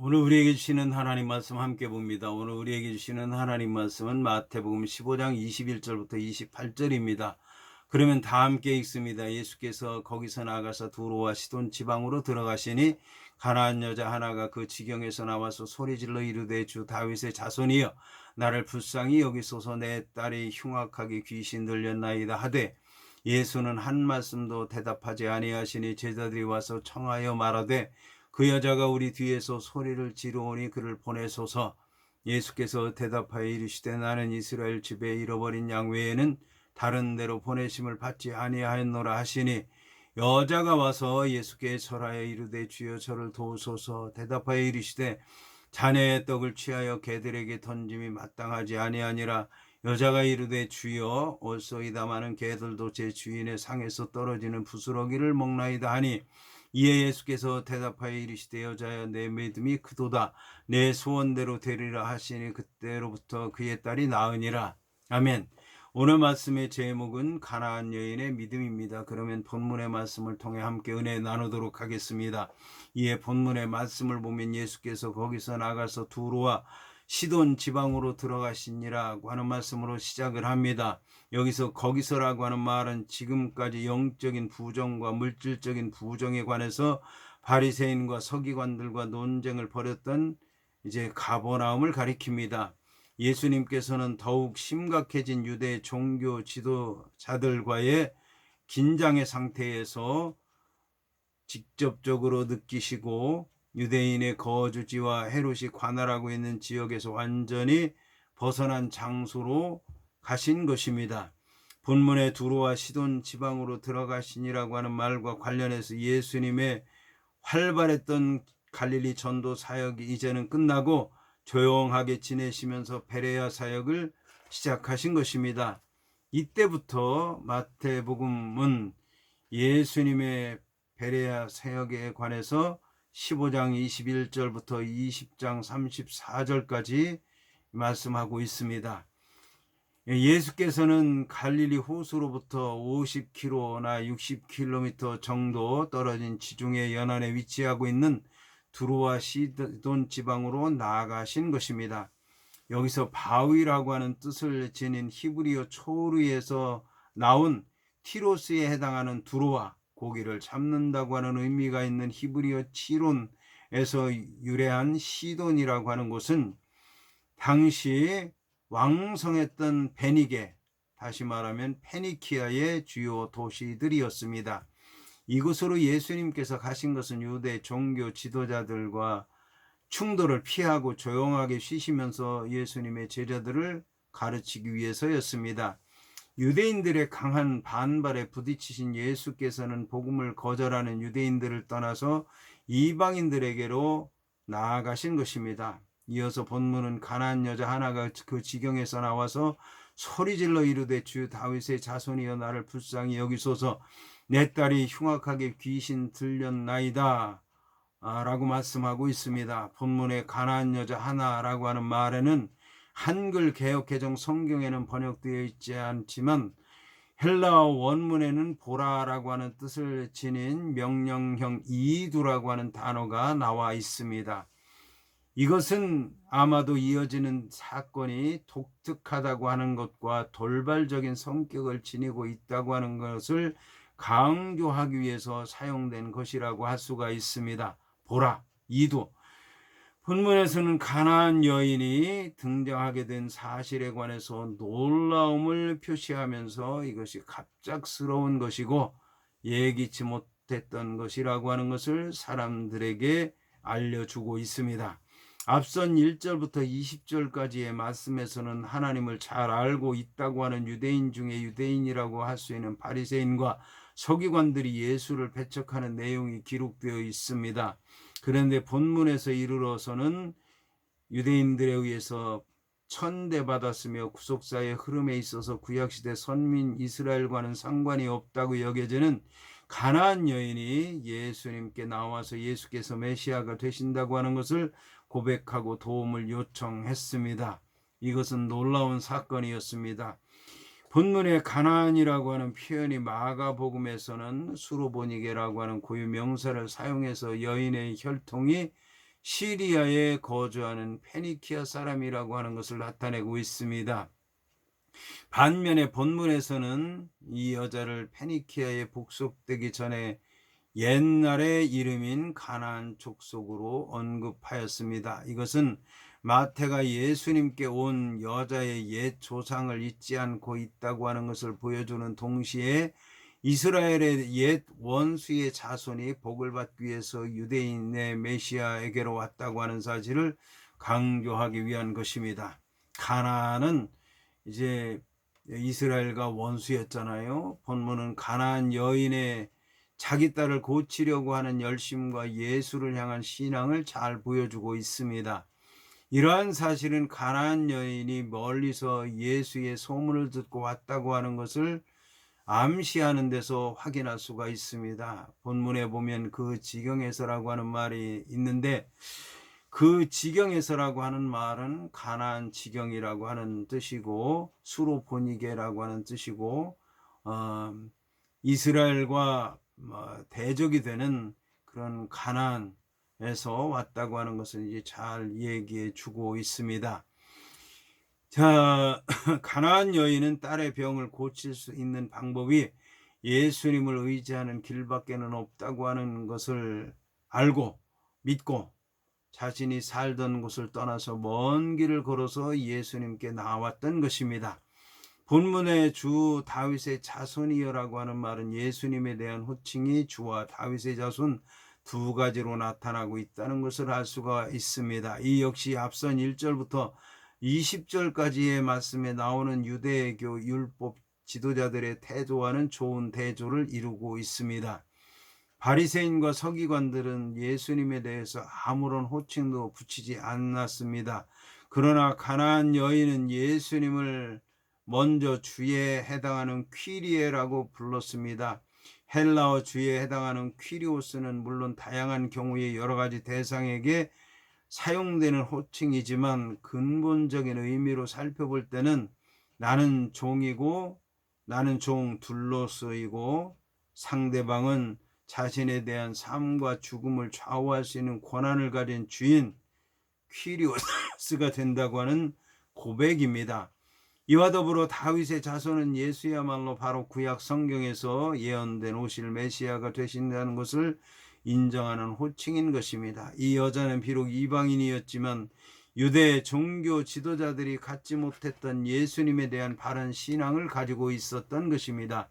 오늘 우리에게 주시는 하나님 말씀 함께 봅니다. 오늘 우리에게 주시는 하나님 말씀은 마태복음 15장 21절부터 28절입니다. 그러면 다 함께 읽습니다. 예수께서 거기서 나가서 두로와 시돈 지방으로 들어가시니 가나안 여자 하나가 그 지경에서 나와서 소리질러 이르되 주 다윗의 자손이여 나를 불쌍히 여기소서 내 딸이 흉악하게 귀신 들렸나이다 하되 예수는 한 말씀도 대답하지 아니하시니 제자들이 와서 청하여 말하되 그 여자가 우리 뒤에서 소리를 지르오니 그를 보내소서. 예수께서 대답하여 이르시되 나는 이스라엘 집에 잃어버린 양 외에는 다른 데로 보내심을 받지 아니하였노라 하시니 여자가 와서 예수께 절하여 이르되 주여 저를 도우소서. 대답하여 이르시되 자네의 떡을 취하여 개들에게 던짐이 마땅하지 아니하니라. 여자가 이르되 주여 올소이다마는 개들도 제 주인의 상에서 떨어지는 부스러기를 먹나이다 하니 이에 예수께서 대답하여 이르시되 여자여 내 믿음이 크도다 내 소원대로 되리라 하시니 그때로부터 그의 딸이 나으니라. 아멘. 오늘 말씀의 제목은 가나안 여인의 믿음입니다. 그러면 본문의 말씀을 통해 함께 은혜 나누도록 하겠습니다. 이에 본문의 말씀을 보면 예수께서 거기서 나가서 두로와 시돈 지방으로 들어가시니라고 하는 말씀으로 시작을 합니다. 여기서 거기서라고 하는 말은 지금까지 영적인 부정과 물질적인 부정에 관해서 바리새인과 서기관들과 논쟁을 벌였던 이제 가버나움을 가리킵니다. 예수님께서는 더욱 심각해진 유대 종교 지도자들과의 긴장의 상태에서 직접적으로 느끼시고 유대인의 거주지와 헤롯이 관할하고 있는 지역에서 완전히 벗어난 장소로 가신 것입니다. 본문의 두로와 시돈 지방으로 들어가시니라고 하는 말과 관련해서 예수님의 활발했던 갈릴리 전도 사역이 이제는 끝나고 조용하게 지내시면서 베레아 사역을 시작하신 것입니다. 이때부터 마태복음은 예수님의 베레아 사역에 관해서 15장 21절부터 20장 34절까지 말씀하고 있습니다. 예수께서는 갈릴리 호수로부터 50km나 60km 정도 떨어진 지중해 연안에 위치하고 있는 두로와 시돈 지방으로 나아가신 것입니다. 여기서 바위라고 하는 뜻을 지닌 히브리어 초르에서 나온 티로스에 해당하는 두로와 고기를 잡는다고 하는 의미가 있는 히브리어 치론에서 유래한 시돈이라고 하는 곳은 당시 왕성했던 베니게, 다시 말하면 페니키아의 주요 도시들이었습니다. 이곳으로 예수님께서 가신 것은 유대 종교 지도자들과 충돌을 피하고 조용하게 쉬시면서 예수님의 제자들을 가르치기 위해서였습니다. 유대인들의 강한 반발에 부딪히신 예수께서는 복음을 거절하는 유대인들을 떠나서 이방인들에게로 나아가신 것입니다. 이어서 본문은 가나안 여자 하나가 그 지경에서 나와서 소리질러 이르되 주 다윗의 자손이여 나를 불쌍히 여기소서 내 딸이 흉악하게 귀신 들렸나이다 라고 말씀하고 있습니다. 본문의 가나안 여자 하나라고 하는 말에는 한글 개역개정 성경에는 번역되어 있지 않지만 헬라어 원문에는 보라라고 하는 뜻을 지닌 명령형 이두라고 하는 단어가 나와 있습니다. 이것은 아마도 이어지는 사건이 독특하다고 하는 것과 돌발적인 성격을 지니고 있다고 하는 것을 강조하기 위해서 사용된 것이라고 할 수가 있습니다. 보라, 이두. 본문에서는 가나안 여인이 등장하게 된 사실에 관해서 놀라움을 표시하면서 이것이 갑작스러운 것이고 예기치 못했던 것이라고 하는 것을 사람들에게 알려주고 있습니다. 앞선 1절부터 20절까지의 말씀에서는 하나님을 잘 알고 있다고 하는 유대인 중에 유대인이라고 할 수 있는 바리새인과 서기관들이 예수를 배척하는 내용이 기록되어 있습니다. 그런데 본문에서 이르러서는 유대인들에 의해서 천대받았으며 구속사의 흐름에 있어서 구약시대 선민 이스라엘과는 상관이 없다고 여겨지는 가나안 여인이 예수님께 나와서 예수께서 메시아가 되신다고 하는 것을 고백하고 도움을 요청했습니다. 이것은 놀라운 사건이었습니다. 본문의 가나안이라고 하는 표현이 마가복음에서는 수로보니게라고 하는 고유 명사를 사용해서 여인의 혈통이 시리아에 거주하는 페니키아 사람이라고 하는 것을 나타내고 있습니다. 반면에 본문에서는 이 여자를 페니키아에 복속되기 전에 옛날의 이름인 가나안 족속으로 언급하였습니다. 이것은 마태가 예수님께 온 여자의 옛 조상을 잊지 않고 있다고 하는 것을 보여주는 동시에 이스라엘의 옛 원수의 자손이 복을 받기 위해서 유대인의 메시아에게로 왔다고 하는 사실을 강조하기 위한 것입니다. 가나안은 이제 이스라엘과 원수였잖아요. 본문은 가나안 여인의 자기 딸을 고치려고 하는 열심과 예수를 향한 신앙을 잘 보여주고 있습니다. 이러한 사실은 가나안 여인이 멀리서 예수의 소문을 듣고 왔다고 하는 것을 암시하는 데서 확인할 수가 있습니다. 본문에 보면 그 지경에서라고 하는 말이 있는데, 그 지경에서라고 하는 말은 가나안 지경이라고 하는 뜻이고 수로보니게라고 하는 뜻이고 이스라엘과 대적이 되는 그런 가나안에서 왔다고 하는 것을 이제 잘 얘기해 주고 있습니다. 자, 가나안 여인은 딸의 병을 고칠 수 있는 방법이 예수님을 의지하는 길밖에는 없다고 하는 것을 알고 믿고 자신이 살던 곳을 떠나서 먼 길을 걸어서 예수님께 나왔던 것입니다. 본문의 주 다윗의 자손이여라고 하는 말은 예수님에 대한 호칭이 주와 다윗의 자손 두 가지로 나타나고 있다는 것을 알 수가 있습니다. 이 역시 앞선 1절부터 20절까지의 말씀에 나오는 유대교 율법 지도자들의 태도와는 좋은 대조를 이루고 있습니다. 바리새인과 서기관들은 예수님에 대해서 아무런 호칭도 붙이지 않았습니다. 그러나 가나안 여인은 예수님을 먼저 주에 해당하는 퀴리에라고 불렀습니다. 헬라어 주에 해당하는 퀴리오스는 물론 다양한 경우에 여러 가지 대상에게 사용되는 호칭이지만 근본적인 의미로 살펴볼 때는 나는 종이고 나는 종 둘로 쓰이고 상대방은 자신에 대한 삶과 죽음을 좌우할 수 있는 권한을 가진 주인 퀴리오스가 된다고 하는 고백입니다. 이와 더불어 다윗의 자손은 예수야말로 바로 구약 성경에서 예언된 오실 메시아가 되신다는 것을 인정하는 호칭인 것입니다. 이 여자는 비록 이방인이었지만 유대 종교 지도자들이 갖지 못했던 예수님에 대한 바른 신앙을 가지고 있었던 것입니다.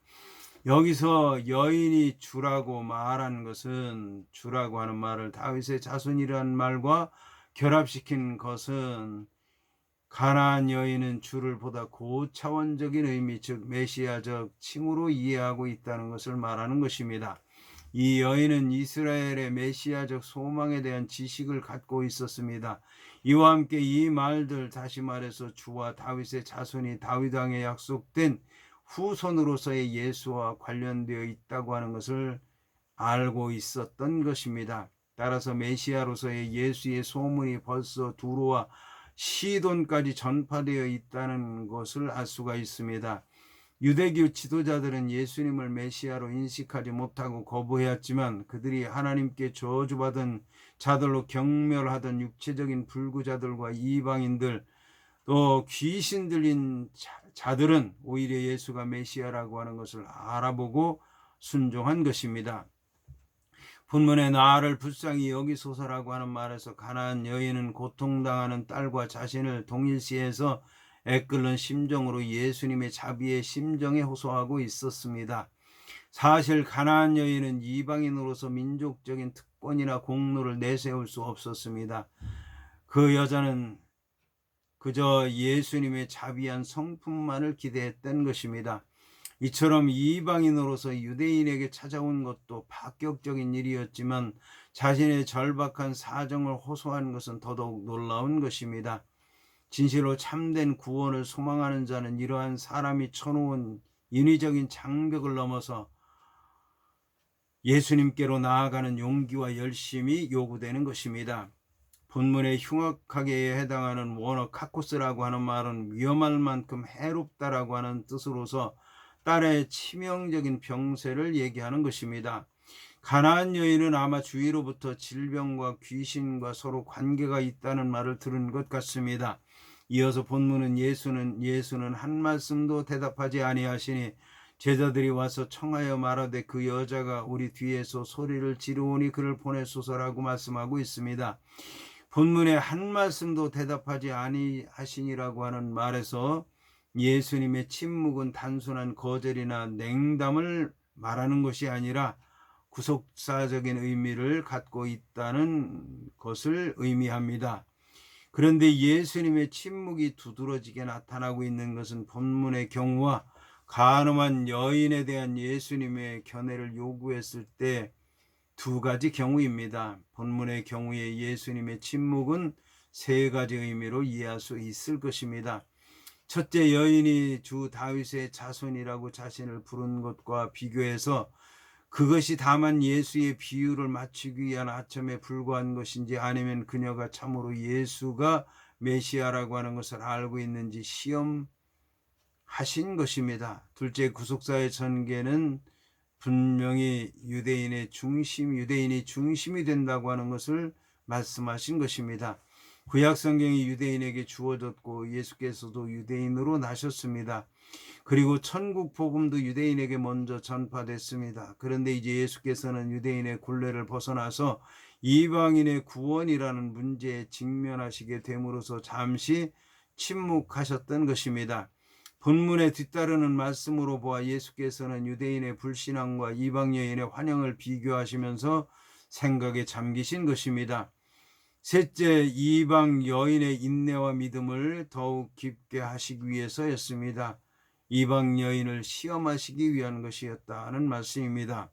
여기서 여인이 주라고 말한 것은, 주라고 하는 말을 다윗의 자손이라는 말과 결합시킨 것은 가나안 여인은 주를 보다 고차원적인 의미, 즉 메시아적 칭으로 이해하고 있다는 것을 말하는 것입니다. 이 여인은 이스라엘의 메시아적 소망에 대한 지식을 갖고 있었습니다. 이와 함께 이 말들, 다시 말해서 주와 다윗의 자손이 다윗 왕에 약속된 후손으로서의 예수와 관련되어 있다고 하는 것을 알고 있었던 것입니다. 따라서 메시아로서의 예수의 소문이 벌써 두로와 시돈까지 전파되어 있다는 것을 알 수가 있습니다. 유대교 지도자들은 예수님을 메시아로 인식하지 못하고 거부해왔지만 그들이 하나님께 저주받은 자들로 경멸하던 육체적인 불구자들과 이방인들, 또 귀신 들린 자들은 오히려 예수가 메시아라고 하는 것을 알아보고 순종한 것입니다. 본문에 나를 불쌍히 여기소서라고 하는 말에서 가나안 여인은 고통당하는 딸과 자신을 동일시해서 애끓는 심정으로 예수님의 자비의 심정에 호소하고 있었습니다. 사실 가나안 여인은 이방인으로서 민족적인 특권이나 공로를 내세울 수 없었습니다. 그 여자는 그저 예수님의 자비한 성품만을 기대했던 것입니다. 이처럼 이방인으로서 유대인에게 찾아온 것도 파격적인 일이었지만 자신의 절박한 사정을 호소하는 것은 더더욱 놀라운 것입니다. 진실로 참된 구원을 소망하는 자는 이러한 사람이 쳐놓은 인위적인 장벽을 넘어서 예수님께로 나아가는 용기와 열심이 요구되는 것입니다. 본문에 흉악하게 해당하는 원어 카코스라고 하는 말은 위험할 만큼 해롭다라고 하는 뜻으로서 딸의 치명적인 병세를 얘기하는 것입니다. 가나안 여인은 아마 주위로부터 질병과 귀신과 서로 관계가 있다는 말을 들은 것 같습니다. 이어서 본문은 예수는 한 말씀도 대답하지 아니하시니 제자들이 와서 청하여 말하되 그 여자가 우리 뒤에서 소리를 지르오니 그를 보내소서라고 말씀하고 있습니다. 본문에 한 말씀도 대답하지 아니하시니라고 하는 말에서 예수님의 침묵은 단순한 거절이나 냉담을 말하는 것이 아니라 구속사적인 의미를 갖고 있다는 것을 의미합니다. 그런데 예수님의 침묵이 두드러지게 나타나고 있는 것은 본문의 경우와 간음한 여인에 대한 예수님의 견해를 요구했을 때 두 가지 경우입니다. 본문의 경우에 예수님의 침묵은 세 가지 의미로 이해할 수 있을 것입니다. 첫째, 여인이 주 다윗의 자손이라고 자신을 부른 것과 비교해서 그것이 다만 예수의 비유를 맞추기 위한 아첨에 불과한 것인지 아니면 그녀가 참으로 예수가 메시아라고 하는 것을 알고 있는지 시험하신 것입니다. 둘째, 구속사의 전개는 분명히 유대인이 중심이 된다고 하는 것을 말씀하신 것입니다. 구약 성경이 유대인에게 주어졌고 예수께서도 유대인으로 나셨습니다. 그리고 천국 복음도 유대인에게 먼저 전파됐습니다. 그런데 이제 예수께서는 유대인의 굴레를 벗어나서 이방인의 구원이라는 문제에 직면하시게 됨으로써 잠시 침묵하셨던 것입니다. 본문에 뒤따르는 말씀으로 보아 예수께서는 유대인의 불신앙과 이방 여인의 환영을 비교하시면서 생각에 잠기신 것입니다. 셋째, 이방 여인의 인내와 믿음을 더욱 깊게 하시기 위해서였습니다. 이방 여인을 시험하시기 위한 것이었다는 말씀입니다.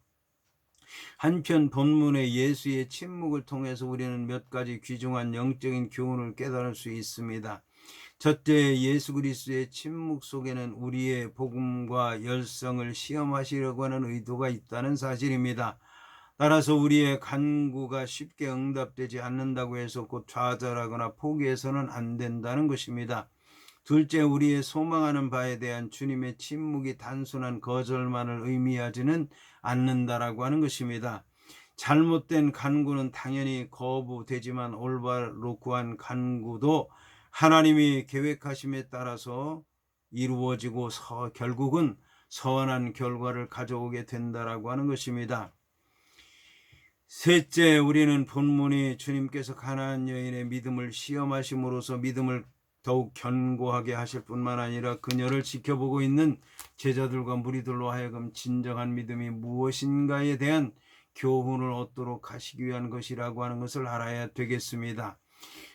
한편 본문의 예수의 침묵을 통해서 우리는 몇 가지 귀중한 영적인 교훈을 깨달을 수 있습니다. 첫째, 예수 그리스도의 침묵 속에는 우리의 복음과 열성을 시험하시려고 하는 의도가 있다는 사실입니다. 따라서 우리의 간구가 쉽게 응답되지 않는다고 해서 곧 좌절하거나 포기해서는 안 된다는 것입니다. 둘째, 우리의 소망하는 바에 대한 주님의 침묵이 단순한 거절만을 의미하지는 않는다라고 하는 것입니다. 잘못된 간구는 당연히 거부되지만 올바로 구한 간구도 하나님이 계획하심에 따라서 이루어지고 결국은 선한 결과를 가져오게 된다라고 하는 것입니다. 셋째, 우리는 본문이 주님께서 가나안 여인의 믿음을 시험하심으로써 믿음을 더욱 견고하게 하실 뿐만 아니라 그녀를 지켜보고 있는 제자들과 무리들로 하여금 진정한 믿음이 무엇인가에 대한 교훈을 얻도록 하시기 위한 것이라고 하는 것을 알아야 되겠습니다.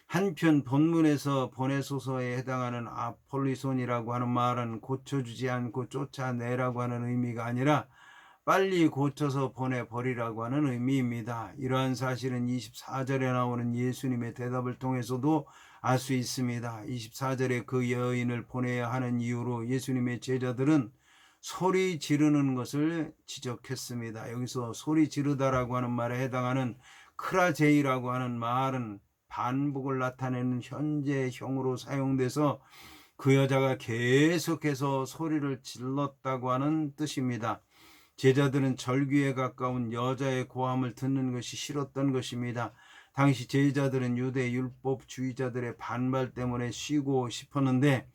한편 본문에서 보내소서에 해당하는 아폴리손이라고 하는 말은 고쳐주지 않고 쫓아내라고 하는 의미가 아니라 빨리 고쳐서 보내버리라고 하는 의미입니다. 이러한 사실은 24절에 나오는 예수님의 대답을 통해서도 알 수 있습니다. 24절에 그 여인을 보내야 하는 이유로 예수님의 제자들은 소리 지르는 것을 지적했습니다. 여기서 소리 지르다라고 하는 말에 해당하는 크라제이라고 하는 말은 반복을 나타내는 현재형으로 사용돼서 그 여자가 계속해서 소리를 질렀다고 하는 뜻입니다. 제자들은 절규에 가까운 여자의 고함을 듣는 것이 싫었던 것입니다. 당시 제자들은 유대 율법주의자들의 반발 때문에 쉬고 싶었는데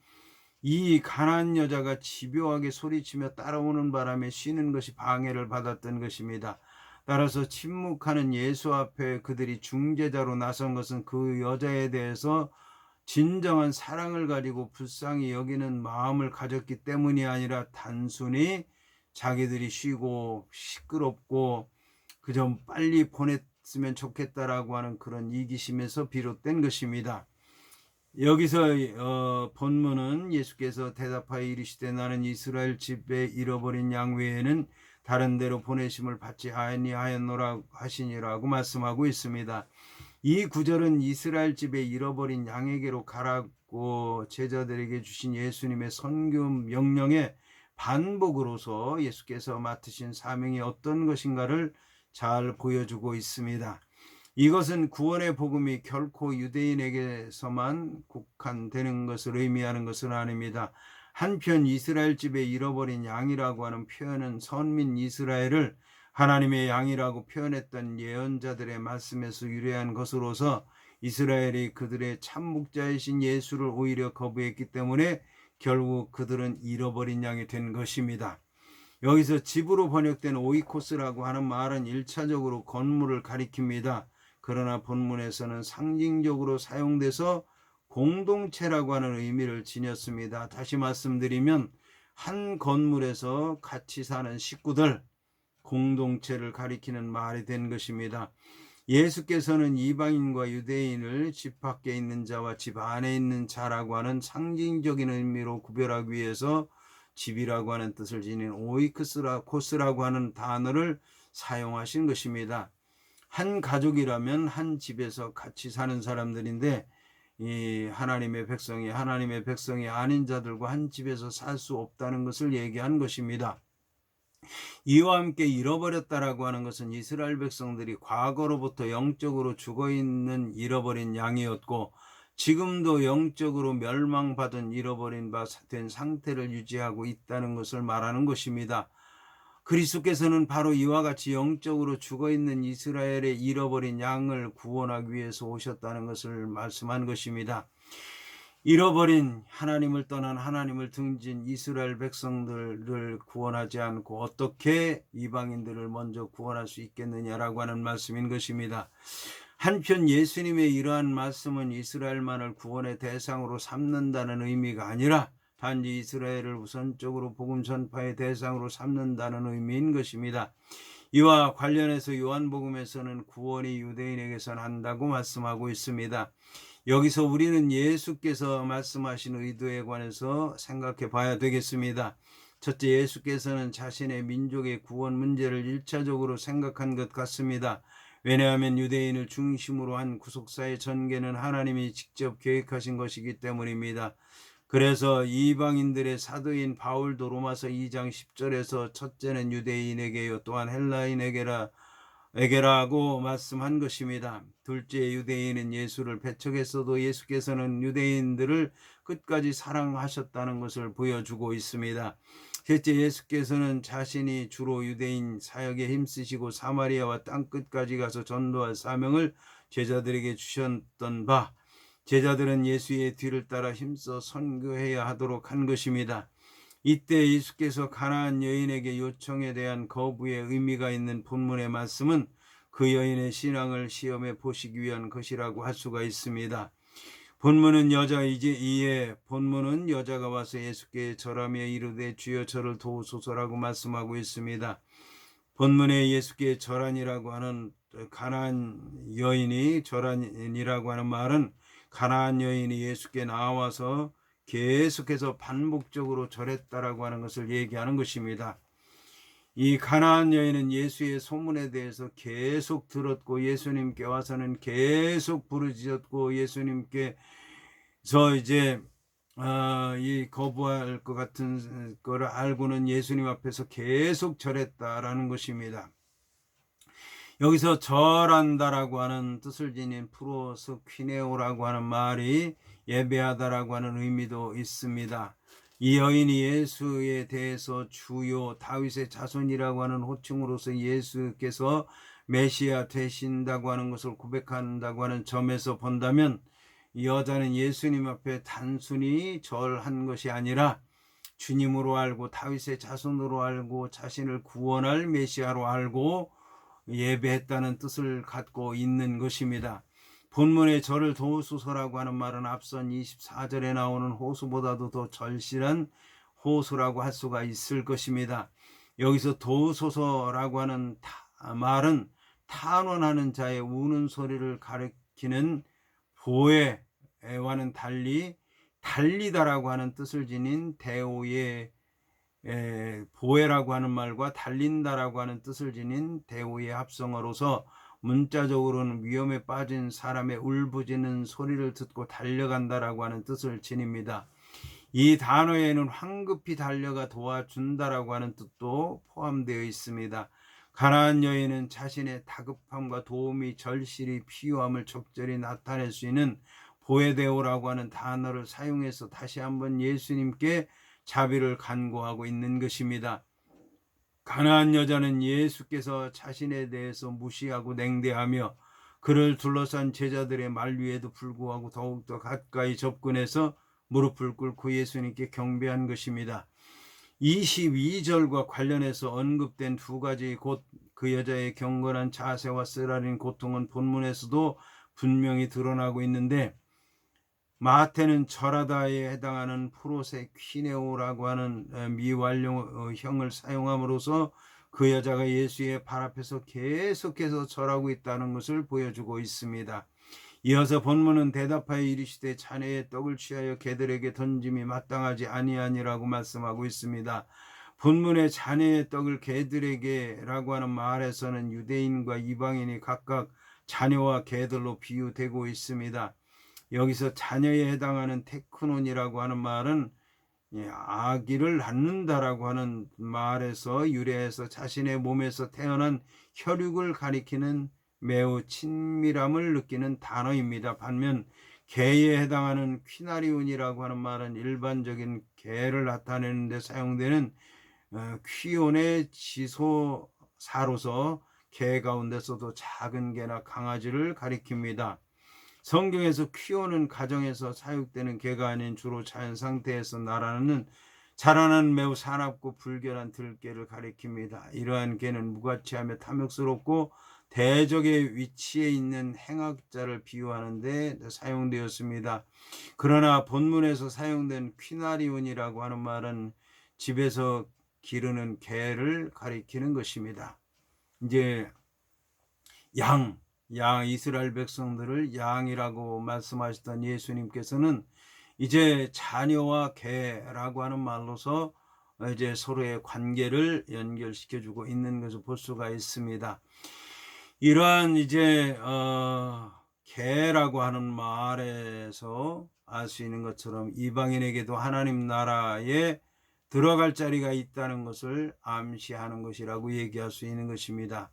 이 가난한 여자가 집요하게 소리치며 따라오는 바람에 쉬는 것이 방해를 받았던 것입니다. 따라서 침묵하는 예수 앞에 그들이 중재자로 나선 것은 그 여자에 대해서 진정한 사랑을 가지고 불쌍히 여기는 마음을 가졌기 때문이 아니라 단순히 자기들이 쉬고 시끄럽고 그저 빨리 보냈으면 좋겠다라고 하는 그런 이기심에서 비롯된 것입니다. 여기서 본문은 예수께서 대답하여 이르시되 나는 이스라엘 집에 잃어버린 양 외에는 다른 데로 보내심을 받지 아니하였노라 하시니라고 말씀하고 있습니다. 이 구절은 이스라엘 집에 잃어버린 양에게로 가라고 제자들에게 주신 예수님의 선교 명령의 반복으로서 예수께서 맡으신 사명이 어떤 것인가를 잘 보여주고 있습니다. 이것은 구원의 복음이 결코 유대인에게서만 국한되는 것을 의미하는 것은 아닙니다. 한편 이스라엘 집에 잃어버린 양이라고 하는 표현은 선민 이스라엘을 하나님의 양이라고 표현했던 예언자들의 말씀에서 유래한 것으로서 이스라엘이 그들의 참목자이신 예수를 오히려 거부했기 때문에 결국 그들은 잃어버린 양이 된 것입니다. 여기서 집으로 번역된 오이코스라고 하는 말은 1차적으로 건물을 가리킵니다. 그러나 본문에서는 상징적으로 사용돼서 공동체라고 하는 의미를 지녔습니다. 다시 말씀드리면 한 건물에서 같이 사는 식구들, 공동체를 가리키는 말이 된 것입니다. 예수께서는 이방인과 유대인을 집 밖에 있는 자와 집 안에 있는 자라고 하는 상징적인 의미로 구별하기 위해서 집이라고 하는 뜻을 지닌 오이코스라고 하는 단어를 사용하신 것입니다. 한 가족이라면 한 집에서 같이 사는 사람들인데 이 하나님의 백성이 아닌 자들과 한 집에서 살 수 없다는 것을 얘기한 것입니다. 이와 함께 잃어버렸다라고 하는 것은 이스라엘 백성들이 과거로부터 영적으로 죽어있는 잃어버린 양이었고 지금도 영적으로 멸망받은 잃어버린 바 된 상태를 유지하고 있다는 것을 말하는 것입니다. 그리스도께서는 바로 이와 같이 영적으로 죽어있는 이스라엘의 잃어버린 양을 구원하기 위해서 오셨다는 것을 말씀한 것입니다. 잃어버린 하나님을 떠난 하나님을 등진 이스라엘 백성들을 구원하지 않고 어떻게 이방인들을 먼저 구원할 수 있겠느냐라고 하는 말씀인 것입니다. 한편 예수님의 이러한 말씀은 이스라엘만을 구원의 대상으로 삼는다는 의미가 아니라 단지 이스라엘을 우선적으로 복음 전파의 대상으로 삼는다는 의미인 것입니다. 이와 관련해서 요한복음에서는 구원이 유대인에게서 난다고 말씀하고 있습니다. 여기서 우리는 예수께서 말씀하신 의도에 관해서 생각해 봐야 되겠습니다. 첫째, 예수께서는 자신의 민족의 구원 문제를 1차적으로 생각한 것 같습니다. 왜냐하면 유대인을 중심으로 한 구속사의 전개는 하나님이 직접 계획하신 것이기 때문입니다. 그래서 이방인들의 사도인 바울도 로마서 2장 10절에서 첫째는 유대인에게요 또한 헬라인에게라고 말씀한 것입니다. 둘째, 유대인은 예수를 배척했어도 예수께서는 유대인들을 끝까지 사랑하셨다는 것을 보여주고 있습니다. 셋째, 예수께서는 자신이 주로 유대인 사역에 힘쓰시고 사마리아와 땅끝까지 가서 전도할 사명을 제자들에게 주셨던 바 제자들은 예수의 뒤를 따라 힘써 선교해야 하도록 한 것입니다. 이때 예수께서 가나안 여인에게 요청에 대한 거부의 의미가 있는 본문의 말씀은 그 여인의 신앙을 시험해 보시기 위한 것이라고 할 수가 있습니다. 본문은 여자가 와서 예수께 절하며 이르되 주여 저를 도우소서라고 말씀하고 있습니다. 본문에 예수께 절하니라고 하는 가나안 여인이 절하니라고 하는 말은 가나안 여인이 예수께 나와서 계속해서 반복적으로 절했다라고 하는 것을 얘기하는 것입니다. 이 가나안 여인은 예수의 소문에 대해서 계속 들었고 예수님께 와서는 계속 부르짖었고 예수님께서 이제 이 거부할 것 같은 걸 알고는 예수님 앞에서 계속 절했다라는 것입니다. 여기서 절한다라고 하는 뜻을 지닌 프로스퀴네오라고 하는 말이 예배하다라고 하는 의미도 있습니다. 이 여인이 예수에 대해서 주요 다윗의 자손이라고 하는 호칭으로서 예수께서 메시아 되신다고 하는 것을 고백한다고 하는 점에서 본다면 이 여자는 예수님 앞에 단순히 절한 것이 아니라 주님으로 알고 다윗의 자손으로 알고 자신을 구원할 메시아로 알고 예배했다는 뜻을 갖고 있는 것입니다. 본문에 저를 도우소서라고 하는 말은 앞선 24절에 나오는 호수보다도 더 절실한 호수라고 할 수가 있을 것입니다. 여기서 도우소서라고 하는 말은 탄원하는 자의 우는 소리를 가리키는 보혜와는 달리다라고 하는 뜻을 지닌 대오의 보혜라고 하는 말과 달린다라고 하는 뜻을 지닌 대오의 합성어로서 문자적으로는 위험에 빠진 사람의 울부짖는 소리를 듣고 달려간다라고 하는 뜻을 지닙니다. 이 단어에는 황급히 달려가 도와준다라고 하는 뜻도 포함되어 있습니다. 가나안 여인은 자신의 다급함과 도움이 절실히 필요함을 적절히 나타낼 수 있는 보혜데오라고 하는 단어를 사용해서 다시 한번 예수님께 자비를 간구하고 있는 것입니다. 가나안 여자는 예수께서 자신에 대해서 무시하고 냉대하며 그를 둘러싼 제자들의 만류에도 불구하고 더욱더 가까이 접근해서 무릎을 꿇고 예수님께 경배한 것입니다. 22절과 관련해서 언급된 두 가지 곧 그 여자의 경건한 자세와 쓰라린 고통은 본문에서도 분명히 드러나고 있는데, 마태는 절하다에 해당하는 프로세 퀴네오라고 하는 미완료형을 사용함으로써 그 여자가 예수의 발 앞에서 계속해서 절하고 있다는 것을 보여주고 있습니다. 이어서 본문은 대답하여 이르시되 자네의 떡을 취하여 개들에게 던짐이 마땅하지 아니하니라고 말씀하고 있습니다. 본문의 자네의 떡을 개들에게라고 하는 말에서는 유대인과 이방인이 각각 자녀와 개들로 비유되고 있습니다. 여기서 자녀에 해당하는 테크논이라고 하는 말은 아기를 낳는다라고 하는 말에서 유래해서 자신의 몸에서 태어난 혈육을 가리키는 매우 친밀함을 느끼는 단어입니다. 반면 개에 해당하는 퀴나리온이라고 하는 말은 일반적인 개를 나타내는 데 사용되는 퀴온의 지소사로서 개 가운데서도 작은 개나 강아지를 가리킵니다. 성경에서 퀴온은 가정에서 사육되는 개가 아닌 주로 자연 상태에서 자라는 매우 사납고 불결한 들개를 가리킵니다. 이러한 개는 무가치하며 탐욕스럽고 대적의 위치에 있는 행악자를 비유하는 데 사용되었습니다. 그러나 본문에서 사용된 퀴나리온이라고 하는 말은 집에서 기르는 개를 가리키는 것입니다. 이제 이스라엘 백성들을 양이라고 말씀하셨던 예수님께서는 이제 자녀와 개라고 하는 말로서 이제 서로의 관계를 연결시켜주고 있는 것을 볼 수가 있습니다. 이러한 이제 개라고 하는 말에서 알 수 있는 것처럼 이방인에게도 하나님 나라에 들어갈 자리가 있다는 것을 암시하는 것이라고 얘기할 수 있는 것입니다.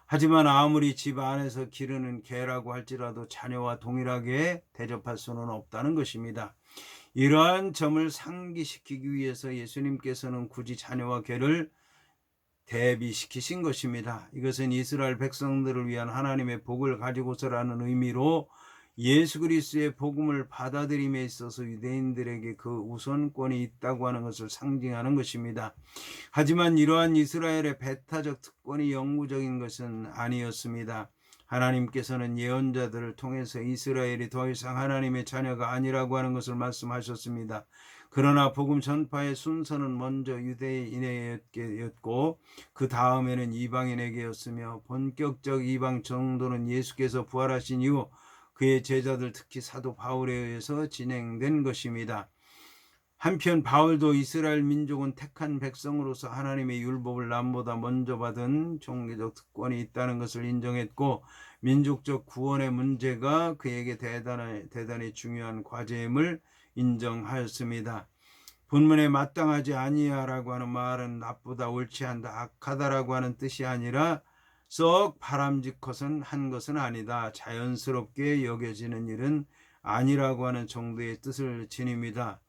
하지만 아무리 집 안에서 기르는 개라고 할지라도 자녀와 동일하게 대접할 수는 없다는 것입니다. 이러한 점을 상기시키기 위해서 예수님께서는 굳이 자녀와 개를 대비시키신 것입니다. 이것은 이스라엘 백성들을 위한 하나님의 복을 가지고서라는 의미로 예수 그리스도의 복음을 받아들임에 있어서 유대인들에게 그 우선권이 있다고 하는 것을 상징하는 것입니다. 하지만 이러한 이스라엘의 배타적 특권이 영구적인 것은 아니었습니다. 하나님께서는 예언자들을 통해서 이스라엘이 더 이상 하나님의 자녀가 아니라고 하는 것을 말씀하셨습니다. 그러나 복음 전파의 순서는 먼저 유대인에게였고 그 다음에는 이방인에게였으며 본격적 이방 정도는 예수께서 부활하신 이후 그의 제자들 특히 사도 바울에 의해서 진행된 것입니다. 한편 바울도 이스라엘 민족은 택한 백성으로서 하나님의 율법을 남보다 먼저 받은 종교적 특권이 있다는 것을 인정했고 민족적 구원의 문제가 그에게 대단히 중요한 과제임을 인정하였습니다. 본문에 마땅하지 아니하라고 하는 말은 나쁘다, 옳지 않다, 악하다라고 하는 뜻이 아니라 썩 바람직한 것은 아니다, 자연스럽게 여겨지는 일은 아니라고 하는 정도의 뜻을 지닙니다.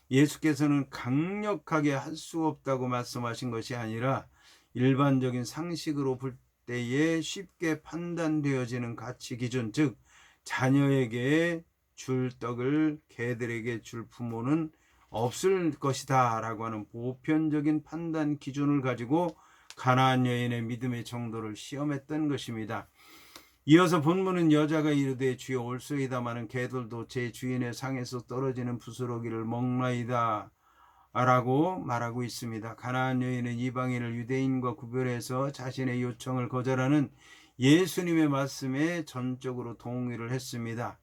예수께서는 강력하게 할 수 없다고 말씀하신 것이 아니라 일반적인 상식으로 볼 때에 쉽게 판단되어지는 가치 기준, 즉 자녀에게 줄 떡을 개들에게 줄 부모는 없을 것이다 라고 하는 보편적인 판단 기준을 가지고 가나안 여인의 믿음의 정도를 시험했던 것입니다. 이어서 본문은 여자가 이르되 주여 올소이다마는 개들도 제 주인의 상에서 떨어지는 부스러기를 먹나이다 라고 말하고 있습니다. 가나안 여인은 이방인을 유대인과 구별해서 자신의 요청을 거절하는 예수님의 말씀에 전적으로 동의를 했습니다.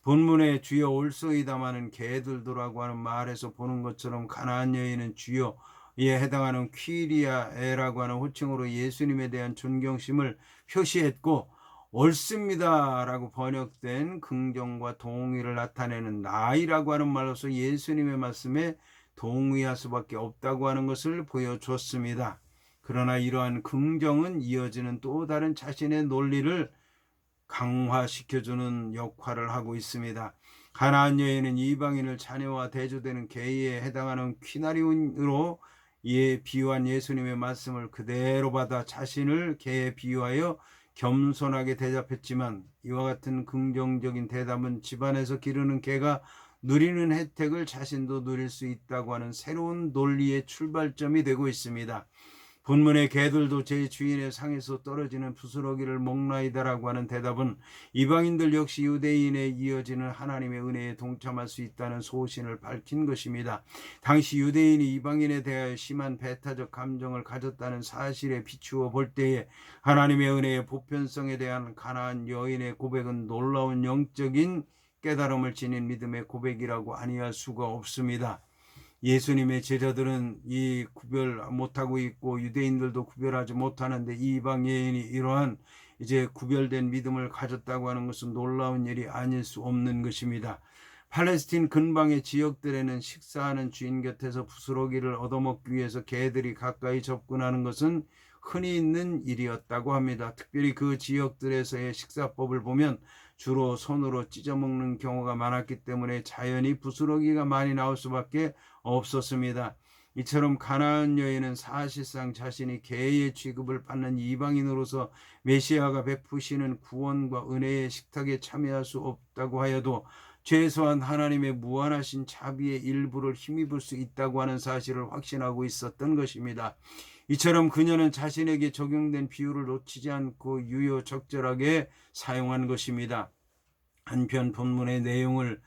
본문에 주여 올소이다마는 개들도라고 하는 말에서 보는 것처럼 가나안 여인은 주여 이에 해당하는 퀴리아에라고 하는 호칭으로 예수님에 대한 존경심을 표시했고 옳습니다 라고 번역된 긍정과 동의를 나타내는 나이라고 하는 말로서 예수님의 말씀에 동의할 수밖에 없다고 하는 것을 보여줬습니다. 그러나 이러한 긍정은 이어지는 또 다른 자신의 논리를 강화시켜주는 역할을 하고 있습니다. 가나안 여인은 이방인을 자녀와 대조되는 개에 해당하는 퀴나리온으로 이에 비유한 예수님의 말씀을 그대로 받아 자신을 개에 비유하여 겸손하게 대답했지만, 이와 같은 긍정적인 대답은 집안에서 기르는 개가 누리는 혜택을 자신도 누릴 수 있다고 하는 새로운 논리의 출발점이 되고 있습니다. 본문의 개들도 제 주인의 상에서 떨어지는 부스러기를 먹나이다라고 하는 대답은 이방인들 역시 유대인에 이어지는 하나님의 은혜에 동참할 수 있다는 소신을 밝힌 것입니다. 당시 유대인이 이방인에 대하여 심한 배타적 감정을 가졌다는 사실에 비추어 볼 때에 하나님의 은혜의 보편성에 대한 가나안 여인의 고백은 놀라운 영적인 깨달음을 지닌 믿음의 고백이라고 아니할 수가 없습니다. 예수님의 제자들은 이 구별 못하고 있고 유대인들도 구별하지 못하는데, 이방 여인이 이러한 이제 구별된 믿음을 가졌다고 하는 것은 놀라운 일이 아닐 수 없는 것입니다. 팔레스틴 근방의 지역들에는 식사하는 주인 곁에서 부스러기를 얻어먹기 위해서 개들이 가까이 접근하는 것은 흔히 있는 일이었다고 합니다. 특별히 그 지역들에서의 식사법을 보면 주로 손으로 찢어먹는 경우가 많았기 때문에 자연히 부스러기가 많이 나올 수밖에 없었습니다. 이처럼 가나안 여인은 사실상 자신이 개의 취급을 받는 이방인으로서 메시아가 베푸시는 구원과 은혜의 식탁에 참여할 수 없다고 하여도 최소한 하나님의 무한하신 자비의 일부를 힘입을 수 있다고 하는 사실을 확신하고 있었던 것입니다. 이처럼 그녀는 자신에게 적용된 비유를 놓치지 않고 유효적절하게 사용한 것입니다. 한편 본문의 내용을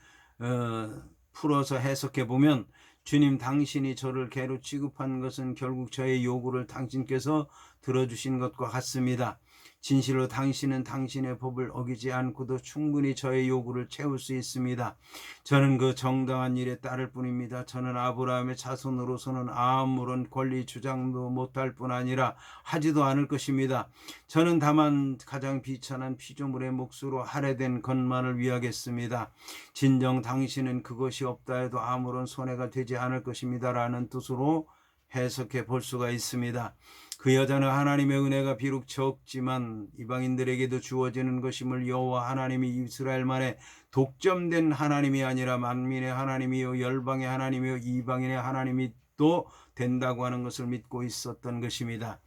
풀어서 해석해 보면, 주님, 당신이 저를 개로 취급한 것은 결국 저의 요구를 당신께서 들어주신 것과 같습니다. 진실로 당신은 당신의 법을 어기지 않고도 충분히 저의 요구를 채울 수 있습니다. 저는 그 정당한 일에 따를 뿐입니다. 저는 아브라함의 자손으로서는 아무런 권리 주장도 못할 뿐 아니라 하지도 않을 것입니다. 저는 다만 가장 비천한 피조물의 몫으로 할애된 것만을 위하겠습니다. 진정 당신은 그것이 없다 해도 아무런 손해가 되지 않을 것입니다 라는 뜻으로 해석해 볼 수가 있습니다. 그 여자는 하나님의 은혜가 비록 적지만 이방인들에게도 주어지는 것임을, 여호와 하나님이 이스라엘만의 독점된 하나님이 아니라 만민의 하나님이요 열방의 하나님이요 이방인의 하나님이 또 된다고 하는 것을 믿고 있었던 것입니다.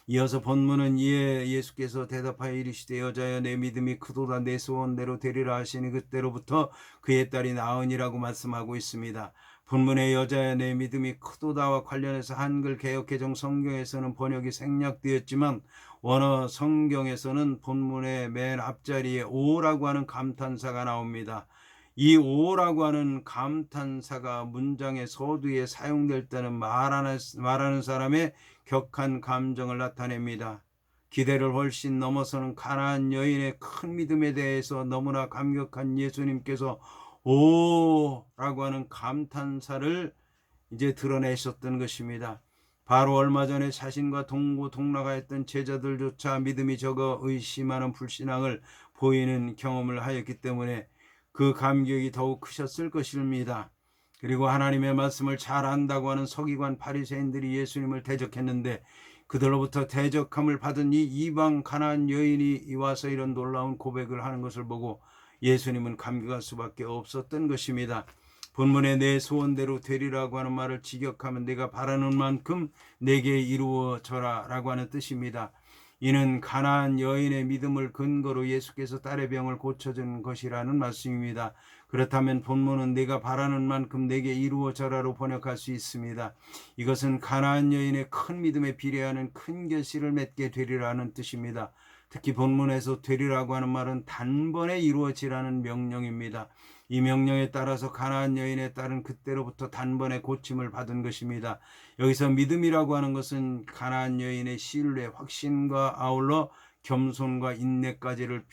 이어서 본문은 이에 예수께서 대답하여 이르시되, 여자여 내 믿음이 크도다, 내 소원대로 되리라 하시니 그때로부터 그의 딸이 나으니라고 말씀하고 있습니다. 본문의 여자의 내 믿음이 크도다와 관련해서 한글 개역개정 성경에서는 번역이 생략되었지만 원어 성경에서는 본문의 맨 앞자리에 오라고 하는 감탄사가 나옵니다. 이 오라고 하는 감탄사가 문장의 서두에 사용될 때는 말하는 사람의 격한 감정을 나타냅니다. 기대를 훨씬 넘어서는 가나안 여인의 큰 믿음에 대해서 너무나 감격한 예수님께서 오라고 하는 감탄사를 이제 드러내셨던 것입니다. 바로 얼마 전에 자신과 동고동락하였던 제자들조차 믿음이 적어 의심하는 불신앙을 보이는 경험을 하였기 때문에 그 감격이 더욱 크셨을 것입니다. 그리고 하나님의 말씀을 잘 안다고 하는 서기관 바리새인들이 예수님을 대적했는데, 그들로부터 대적함을 받은 이 이방 가나안 여인이 와서 이런 놀라운 고백을 하는 것을 보고 예수님은 감격할 수밖에 없었던 것입니다. 본문에 내 소원대로 되리라고 하는 말을 직역하면 내가 바라는 만큼 내게 이루어져라 라고 하는 뜻입니다. 이는 가나안 여인의 믿음을 근거로 예수께서 딸의 병을 고쳐준 것이라는 말씀입니다. 그렇다면 본문은 내가 바라는 만큼 내게 이루어져라로 번역할 수 있습니다. 이것은 가나안 여인의 큰 믿음에 비례하는 큰 결실을 맺게 되리라는 뜻입니다. 특히 본문에서 되리라고 하는 말은 단번에 이루어지라는 명령입니다. 이 명령에 따라서 가나안 여인의 딸은 그때로부터 단번에 고침을 받은 것입니다. 여기서 믿음이라고 하는 것은 가나안 여인의 신뢰, 확신과 아울러 겸손과 인내까지를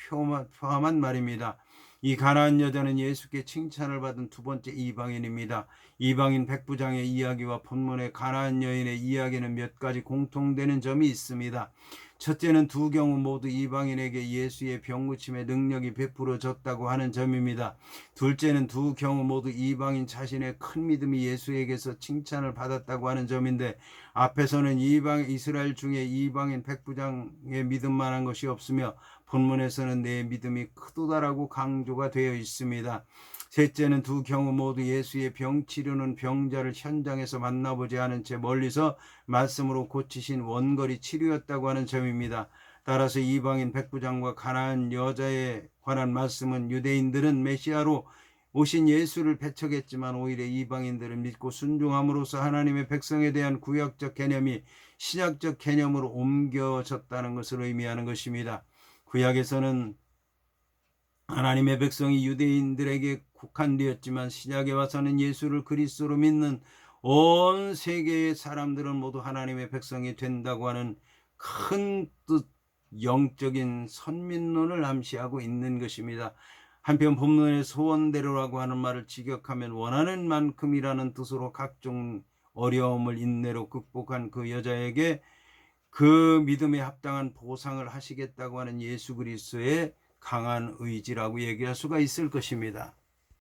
포함한 말입니다. 이 가나안 여자는 예수께 칭찬을 받은 두 번째 이방인입니다. 이방인 백부장의 이야기와 본문의 가나안 여인의 이야기는 몇 가지 공통되는 점이 있습니다. 첫째는 두 경우 모두 이방인에게 예수의 병고침의 능력이 베풀어졌다고 하는 점입니다. 둘째는 두 경우 모두 이방인 자신의 큰 믿음이 예수에게서 칭찬을 받았다고 하는 점인데, 앞에서는 이스라엘 중에 이방인 백부장의 믿음만한 것이 없으며 본문에서는 내 믿음이 크도다라고 강조가 되어 있습니다. 셋째는 두 경우 모두 예수의 병 치료는 병자를 현장에서 만나보지 않은 채 멀리서 말씀으로 고치신 원거리 치료였다고 하는 점입니다. 따라서 이방인 백부장과 가나안 여자에 관한 말씀은 유대인들은 메시아로 오신 예수를 배척했지만 오히려 이방인들은 믿고 순종함으로써 하나님의 백성에 대한 구약적 개념이 신약적 개념으로 옮겨졌다는 것을 의미하는 것입니다. 구약에서는 하나님의 백성이 유대인들에게 국한되었지만 신약에 와서는 예수를 그리스도로 믿는 온 세계의 사람들은 모두 하나님의 백성이 된다고 하는 큰 뜻, 영적인 선민론을 암시하고 있는 것입니다. 한편 본문의 소원대로라고 하는 말을 직역하면 원하는 만큼이라는 뜻으로 각종 어려움을 인내로 극복한 그 여자에게 그 믿음에 합당한 보상을 하시겠다고 하는 예수 그리스도의 강한 의지라고 얘기할 수가 있을 것입니다.